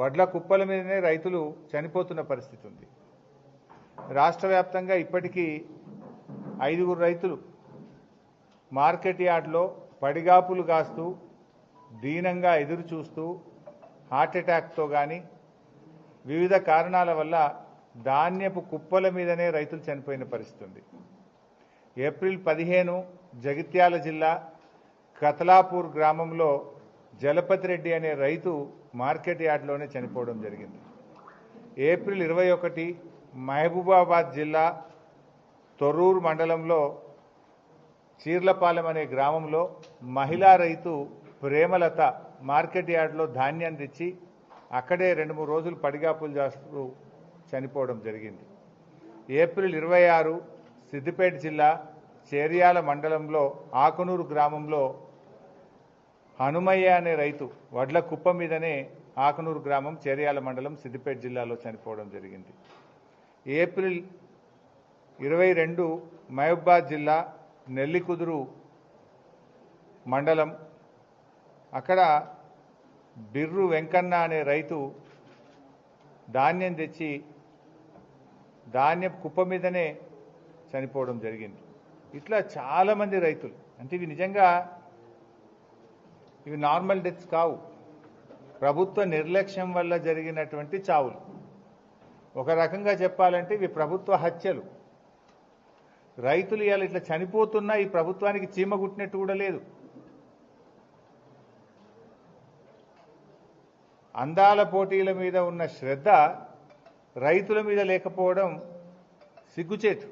వడ్ల కుప్పల మీదనే రైతులు చనిపోతున్న పరిస్థితి ఉంది. రాష్ట్ర వ్యాప్తంగా ఇప్పటికీ 5 రైతులు మార్కెట్ యార్డ్లో పడిగాపులు కాస్తూ దీనంగా ఎదురు చూస్తూ హార్ట్అటాక్తో కానీ వివిధ కారణాల వల్ల ధాన్యపు కుప్పల మీదనే రైతులు చనిపోయిన పరిస్థితి ఉంది. ఏప్రిల్ 15 జగిత్యాల జిల్లా కతలాపూర్ గ్రామంలో జలపతి రెడ్డి అనే రైతు మార్కెట్ యార్డ్లోనే చనిపోవడం జరిగింది. ఏప్రిల్ 21 మహబూబాబాద్ జిల్లా తొర్రూరు మండలంలో చీర్లపాలెం అనే గ్రామంలో మహిళా రైతు ప్రేమలత మార్కెట్ యార్డ్లో ధాన్యం తెచ్చి అక్కడే 2-3 రోజులు పడిగాపులు చేస్తూ చనిపోవడం జరిగింది. ఏప్రిల్ 26 సిద్దిపేట జిల్లా చేర్యాల మండలంలో ఆకునూరు గ్రామంలో హనుమయ్య అనే రైతు వడ్ల కుప్ప మీదనే ఆకునూరు గ్రామం చేర్యాల మండలం సిద్దిపేట జిల్లాలో చనిపోవడం జరిగింది. ఏప్రిల్ 22 మహబూబాబాద్ జిల్లా నెల్లికుదురు మండలం అక్కడ బిర్రు వెంకన్న అనే రైతు ధాన్యం తెచ్చి ధాన్యం కుప్ప మీదనే చనిపోవడం జరిగింది. ఇట్లా చాలామంది రైతులు, అంటే ఇవి నిజంగా ఇవి నార్మల్ డెత్స్ కావు, ప్రభుత్వ నిర్లక్ష్యం వల్ల జరిగినటువంటి చావులు. ఒక రకంగా చెప్పాలంటే ఇవి ప్రభుత్వ హత్యలు. రైతులు ఇవాళ ఇట్లా చనిపోతున్నా ఈ ప్రభుత్వానికి చీమ గుట్టినట్టు కూడా లేదు. అందాల పోటీల మీద ఉన్న శ్రద్ధ రైతుల మీద లేకపోవడం సిగ్గుచేటు.